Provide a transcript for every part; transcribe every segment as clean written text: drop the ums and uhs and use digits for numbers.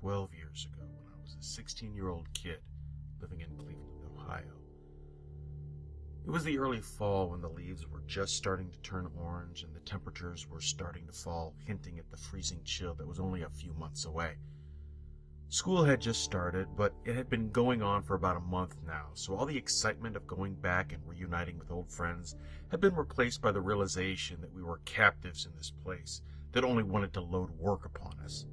12 years ago when I was a 16-year-old kid living in Cleveland, Ohio. It was the early fall when the leaves were just starting to turn orange and the temperatures were starting to fall, hinting at the freezing chill that was only a few months away. School had just started, but it had been going on for about a month now, so all the excitement of going back and reuniting with old friends had been replaced by the realization that we were captives in this place that only wanted to load work upon us.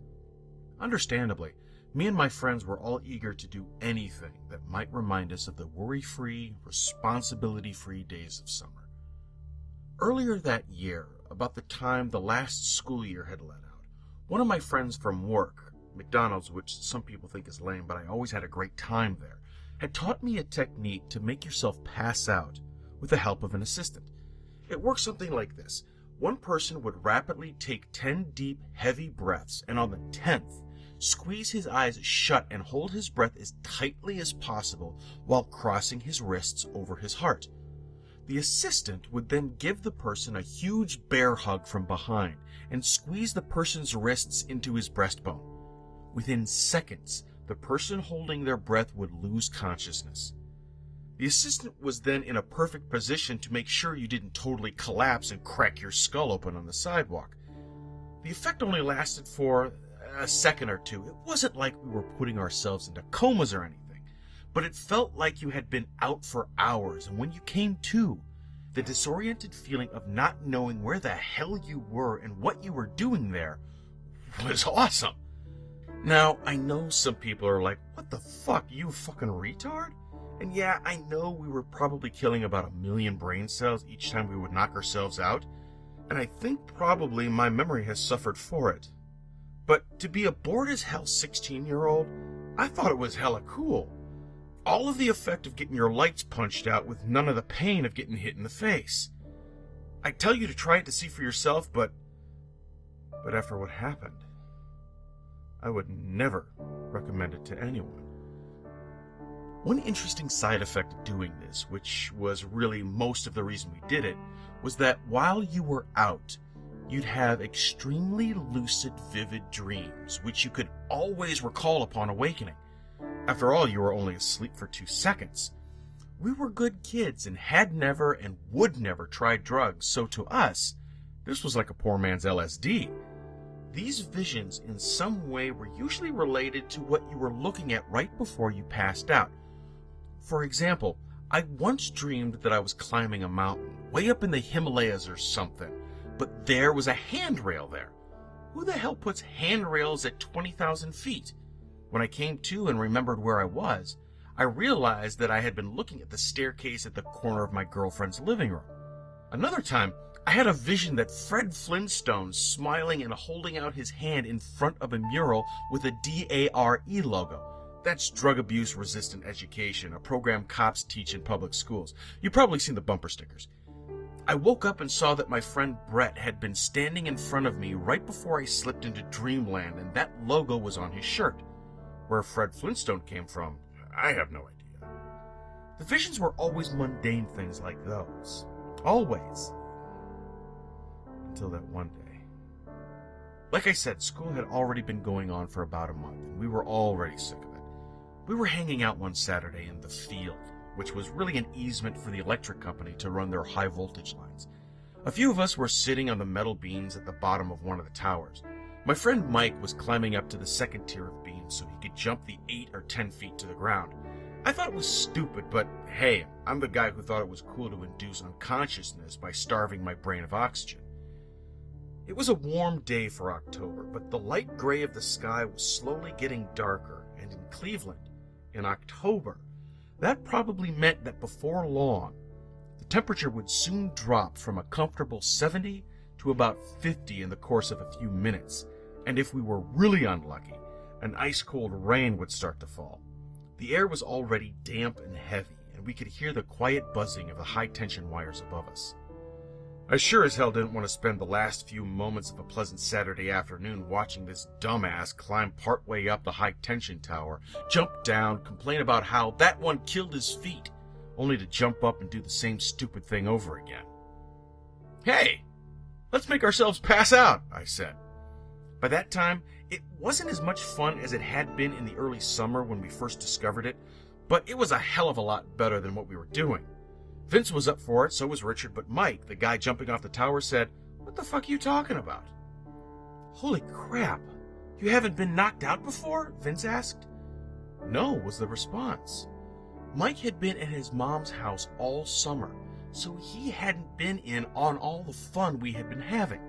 Understandably, me and my friends were all eager to do anything that might remind us of the worry-free, responsibility-free days of summer. Earlier that year, about the time the last school year had let out, one of my friends from work, McDonald's, which some people think is lame, but I always had a great time there, had taught me a technique to make yourself pass out with the help of an assistant. It works something like this. One person would rapidly take 10 deep, heavy breaths, and on the 10th, squeeze his eyes shut and hold his breath as tightly as possible while crossing his wrists over his heart. The assistant would then give the person a huge bear hug from behind and squeeze the person's wrists into his breastbone. Within seconds, the person holding their breath would lose consciousness. The assistant was then in a perfect position to make sure you didn't totally collapse and crack your skull open on the sidewalk. The effect only lasted for a second or two. It wasn't like we were putting ourselves into comas or anything, but it felt like you had been out for hours, and when you came to, the disoriented feeling of not knowing where the hell you were and what you were doing there was awesome. Now, I know some people are like, what the fuck, you fucking retard? And yeah, I know we were probably killing about 1 million brain cells each time we would knock ourselves out, and I think probably my memory has suffered for it. But to be a bored-as-hell 16-year-old, I thought it was hella cool. All of the effect of getting your lights punched out with none of the pain of getting hit in the face. I tell you to try it to see for yourself, but after what happened, I would never recommend it to anyone. One interesting side effect of doing this, which was really most of the reason we did it, was that while you were out, you'd have extremely lucid, vivid dreams, which you could always recall upon awakening. After all, you were only asleep for 2 seconds. We were good kids and had never and would never try drugs, so to us, this was like a poor man's LSD. These visions in some way were usually related to what you were looking at right before you passed out. For example, I once dreamed that I was climbing a mountain, way up in the Himalayas or something, but there was a handrail there. Who the hell puts handrails at 20,000 feet? When I came to and remembered where I was, I realized that I had been looking at the staircase at the corner of my girlfriend's living room. Another time, I had a vision that Fred Flintstone smiling and holding out his hand in front of a mural with a DARE logo. That's Drug Abuse Resistant Education, a program cops teach in public schools. You've probably seen the bumper stickers. I woke up and saw that my friend Brett had been standing in front of me right before I slipped into dreamland, and that logo was on his shirt. Where Fred Flintstone came from, I have no idea. The visions were always mundane things like those. Always. Until that one day. Like I said, school had already been going on for about a month, and we were already sick of it. We were hanging out one Saturday in the field, which was really an easement for the electric company to run their high voltage lines. A few of us were sitting on the metal beams at the bottom of one of the towers. My friend Mike was climbing up to the second tier of beams so he could jump the 8 or 10 feet to the ground. I thought it was stupid, but hey, I'm the guy who thought it was cool to induce unconsciousness by starving my brain of oxygen. It was a warm day for October, but the light gray of the sky was slowly getting darker, and in Cleveland, in October, that probably meant that before long, the temperature would soon drop from a comfortable 70 to about 50 in the course of a few minutes, and if we were really unlucky, an ice-cold rain would start to fall. The air was already damp and heavy, and we could hear the quiet buzzing of the high-tension wires above us. I sure as hell didn't want to spend the last few moments of a pleasant Saturday afternoon watching this dumbass climb partway up the high-tension tower, jump down, complain about how that one killed his feet, only to jump up and do the same stupid thing over again. Hey, let's make ourselves pass out, I said. By that time, it wasn't as much fun as it had been in the early summer when we first discovered it, but it was a hell of a lot better than what we were doing. Vince was up for it, so was Richard, but Mike, the guy jumping off the tower, said, "What the fuck are you talking about?" "Holy crap, you haven't been knocked out before?" Vince asked. "No," was the response. Mike had been at his mom's house all summer, so he hadn't been in on all the fun we had been having.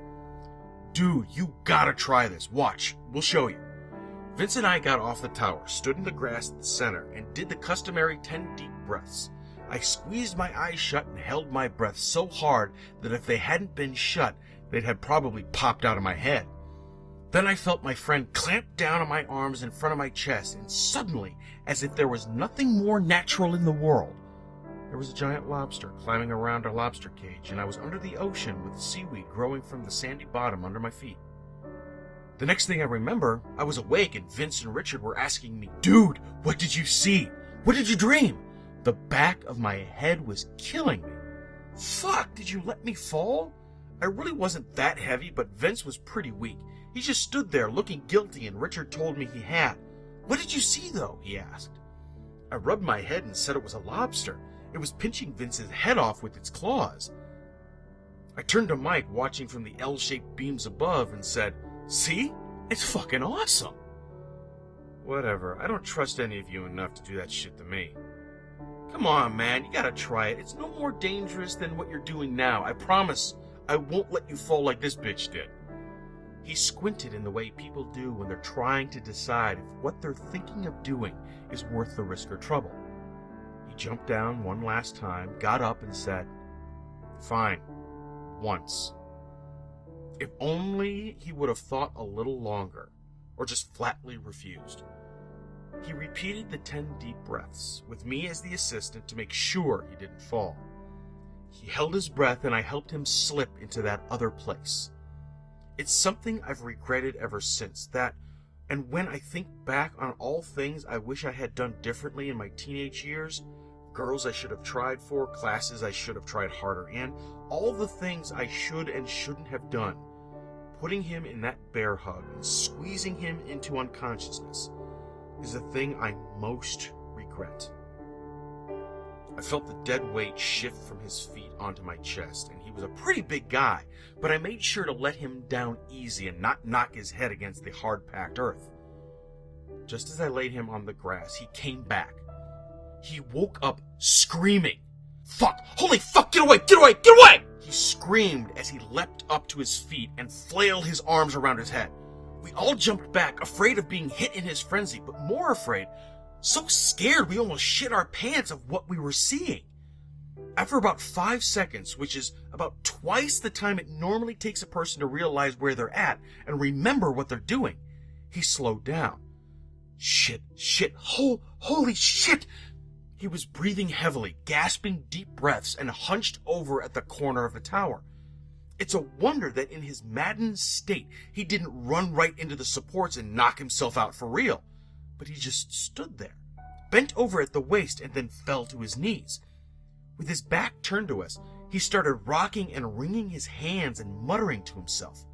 "Dude, you gotta try this. Watch, we'll show you." Vince and I got off the tower, stood in the grass at the center, and did the customary 10 deep breaths. I squeezed my eyes shut and held my breath so hard that if they hadn't been shut, they'd have probably popped out of my head. Then I felt my friend clamp down on my arms in front of my chest, and suddenly, as if there was nothing more natural in the world, there was a giant lobster climbing around our lobster cage, and I was under the ocean with seaweed growing from the sandy bottom under my feet. The next thing I remember, I was awake and Vince and Richard were asking me, "Dude, what did you see? What did you dream?" The back of my head was killing me. "Fuck, did you let me fall?" I really wasn't that heavy, but Vince was pretty weak. He just stood there looking guilty, and Richard told me he had. "What did you see, though?" he asked. I rubbed my head and said it was a lobster. It was pinching Vince's head off with its claws. I turned to Mike, watching from the L-shaped beams above, and said, "See? It's fucking awesome." "Whatever. I don't trust any of you enough to do that shit to me." "Come on, man. You gotta try it. It's no more dangerous than what you're doing now. I promise I won't let you fall like this bitch did." He squinted in the way people do when they're trying to decide if what they're thinking of doing is worth the risk or trouble. He jumped down one last time, got up, and said, "Fine. Once." If only he would have thought a little longer, or just flatly refused. He repeated the 10 deep breaths, with me as the assistant to make sure he didn't fall. He held his breath, and I helped him slip into that other place. It's something I've regretted ever since, that, and when I think back on all things I wish I had done differently in my teenage years, girls I should have tried for, classes I should have tried harder in, all the things I should and shouldn't have done, putting him in that bear hug and squeezing him into unconsciousness is the thing I most regret. I felt the dead weight shift from his feet onto my chest, and he was a pretty big guy, but I made sure to let him down easy and not knock his head against the hard-packed earth. Just as I laid him on the grass, he came back. He woke up screaming. "Fuck! Holy fuck! Get away! Get away! Get away!" He screamed as he leapt up to his feet and flailed his arms around his head. We all jumped back, afraid of being hit in his frenzy, but more afraid, so scared we almost shit our pants of what we were seeing. After about 5 seconds, which is about twice the time it normally takes a person to realize where they're at and remember what they're doing, he slowed down. Shit, holy shit! He was breathing heavily, gasping deep breaths, and hunched over at the corner of the tower. It's a wonder that in his maddened state, he didn't run right into the supports and knock himself out for real. But he just stood there, bent over at the waist, and then fell to his knees. With his back turned to us, he started rocking and wringing his hands and muttering to himself.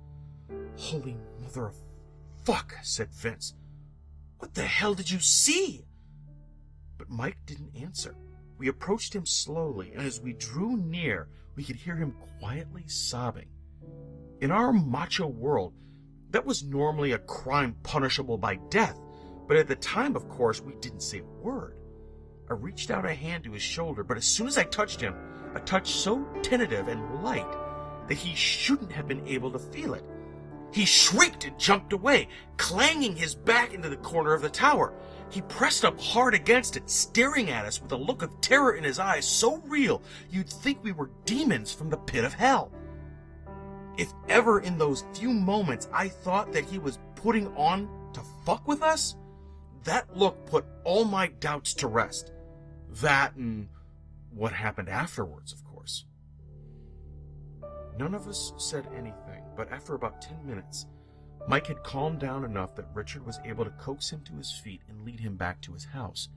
"Holy mother of fuck," said Vince. "What the hell did you see?" But Mike didn't answer. We approached him slowly, and as we drew near, we could hear him quietly sobbing. In our macho world, that was normally a crime punishable by death, but at the time, of course, we didn't say a word. I reached out a hand to his shoulder, but as soon as I touched him, a touch so tentative and light that he shouldn't have been able to feel it, he shrieked and jumped away, clanging his back into the corner of the tower. He pressed up hard against it, staring at us with a look of terror in his eyes so real you'd think we were demons from the pit of hell. If ever in those few moments I thought that he was putting on to fuck with us, that look put all my doubts to rest. That and what happened afterwards, of course. None of us said anything, but after about 10 minutes, Mike had calmed down enough that Richard was able to coax him to his feet and lead him back to his house.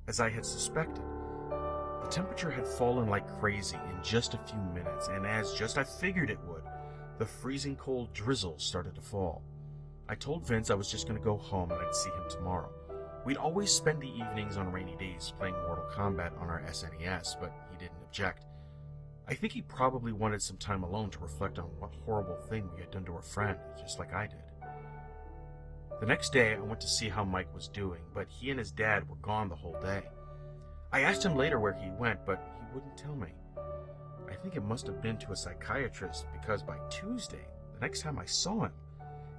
As I had suspected, the temperature had fallen like crazy in just a few minutes, and as just I figured it would, the freezing cold drizzle started to fall. I told Vince I was just going to go home and I'd see him tomorrow. We'd always spend the evenings on rainy days playing Mortal Kombat on our SNES, but he didn't object. I think he probably wanted some time alone to reflect on what horrible thing we had done to a friend, just like I did. The next day, I went to see how Mike was doing, but he and his dad were gone the whole day. I asked him later where he went, but he wouldn't tell me. I think it must have been to a psychiatrist, because by Tuesday, the next time I saw him,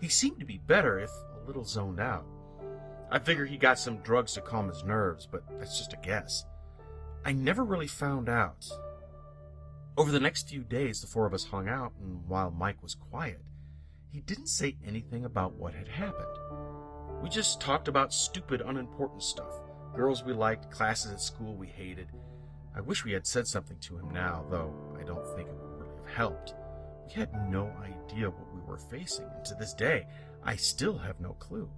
he seemed to be better, if a little zoned out. I figure he got some drugs to calm his nerves, but that's just a guess. I never really found out. Over the next few days, the four of us hung out, and while Mike was quiet, he didn't say anything about what had happened. We just talked about stupid, unimportant stuff. Girls we liked, classes at school we hated. I wish we had said something to him now, though I don't think it would really have helped. We had no idea what we were facing, and to this day, I still have no clue.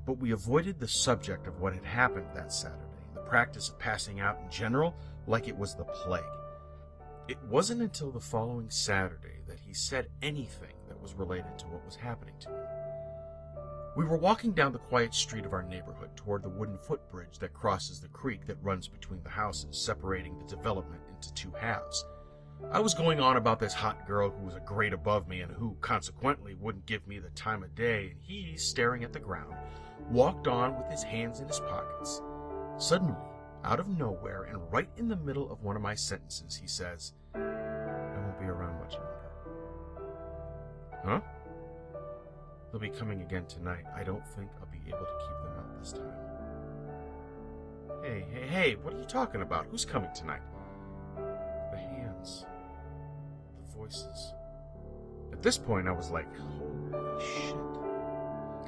But we avoided the subject of what had happened that Saturday, and the practice of passing out in general, like it was the plague. It wasn't until the following Saturday that he said anything that was related to what was happening to him. We were walking down the quiet street of our neighborhood toward the wooden footbridge that crosses the creek that runs between the houses, separating the development into two halves. I was going on about this hot girl who was a grade above me and who, consequently, wouldn't give me the time of day, and he, staring at the ground, walked on with his hands in his pockets. Suddenly, out of nowhere and right in the middle of one of my sentences, he says, "I won't be around much longer." Huh? They'll be coming again tonight. I don't think I'll be able to keep them out this time. Hey, what are you talking about? Who's coming tonight? The hands. The voices. At this point, I was like, holy shit.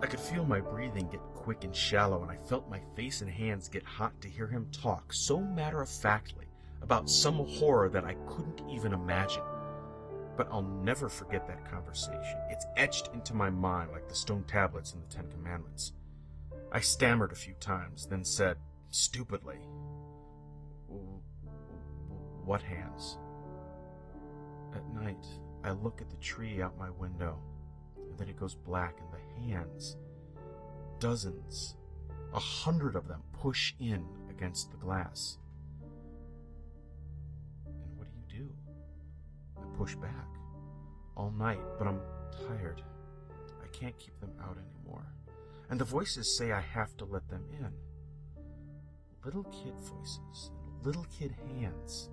I could feel my breathing get quick and shallow, and I felt my face and hands get hot to hear him talk so matter-of-factly about some horror that I couldn't even imagine. But I'll never forget that conversation. It's etched into my mind like the stone tablets in the Ten Commandments. I stammered a few times, then said, stupidly, "What hands?" At night, I look at the tree out my window, and then it goes black, and the hands, dozens, 100 of them, push in against the glass. And what do? I push back all night, but I'm tired. I can't keep them out anymore. And the voices say I have to let them in. Little kid voices and little kid hands.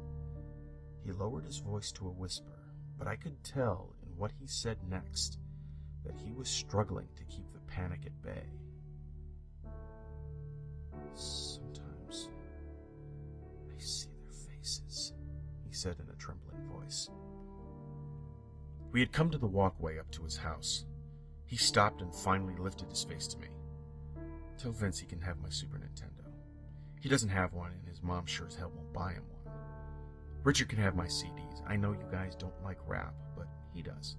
He lowered his voice to a whisper, but I could tell in what he said next that he was struggling to keep the panic at bay. Sometimes I see their faces, he said in a trembling voice. We had come to the walkway up to his house. He stopped and finally lifted his face to me. "Tell Vince he can have my Super Nintendo. He doesn't have one, and his mom sure as hell won't buy him one. Richard can have my CDs. I know you guys don't like rap, but he does."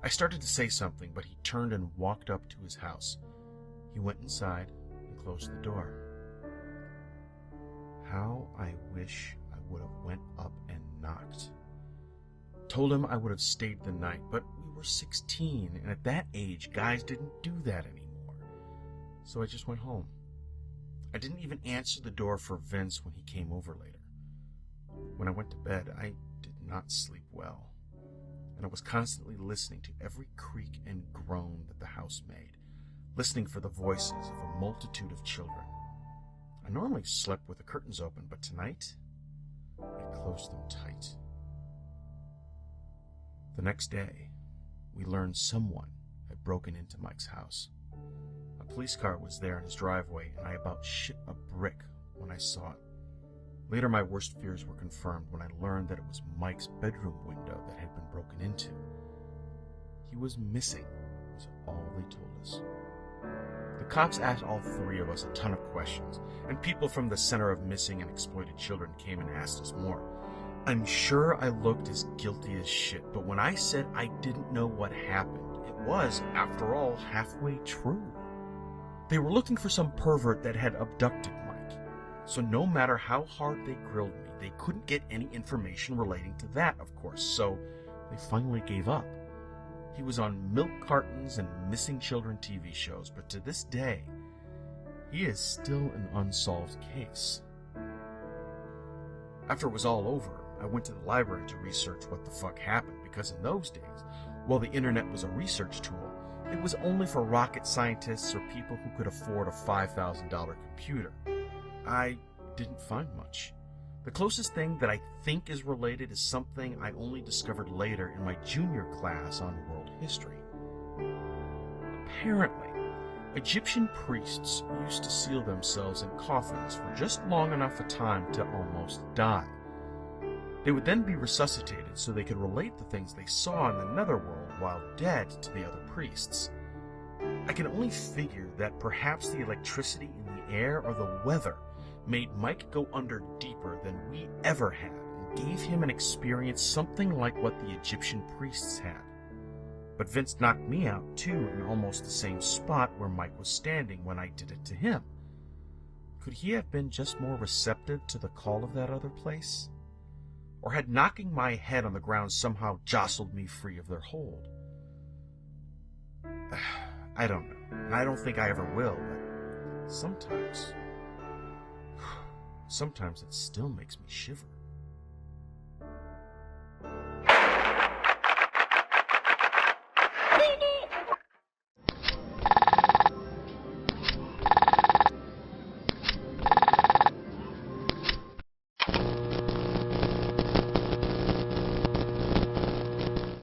I started to say something, but he turned and walked up to his house. He went inside and closed the door. How I wish I would have went up and knocked. Told him I would have stayed the night, but we were 16, and at that age, guys didn't do that anymore. So I just went home. I didn't even answer the door for Vince when he came over later. When I went to bed, I did not sleep well, and I was constantly listening to every creak and groan that the house made, listening for the voices of a multitude of children. I normally slept with the curtains open, but tonight, I closed them tight. The next day, we learned someone had broken into Mike's house. A police car was there in his driveway, and I about shit a brick when I saw it. Later, my worst fears were confirmed when I learned that it was Mike's bedroom window that had been broken into. He was missing, was all they told us. The cops asked all three of us a ton of questions, and people from the Center of Missing and Exploited Children came and asked us more. I'm sure I looked as guilty as shit, but when I said I didn't know what happened, it was, after all, halfway true. They were looking for some pervert that had abducted Mike, so no matter how hard they grilled me, they couldn't get any information relating to that, of course, so they finally gave up. He was on milk cartons and missing children TV shows, but to this day, he is still an unsolved case. After it was all over, I went to the library to research what the fuck happened, because in those days, while the internet was a research tool, it was only for rocket scientists or people who could afford a $5,000 computer. I didn't find much. The closest thing that I think is related is something I only discovered later in my junior class on world history. Apparently, Egyptian priests used to seal themselves in coffins for just long enough a time to almost die. They would then be resuscitated so they could relate the things they saw in the netherworld while dead to the other priests. I can only figure that perhaps the electricity in the air or the weather made Mike go under deeper than we ever had and gave him an experience something like what the Egyptian priests had. But Vince knocked me out too in almost the same spot where Mike was standing when I did it to him. Could he have been just more receptive to the call of that other place? Or had knocking my head on the ground somehow jostled me free of their hold? I don't know, and I don't think I ever will, but sometimes it still makes me shiver.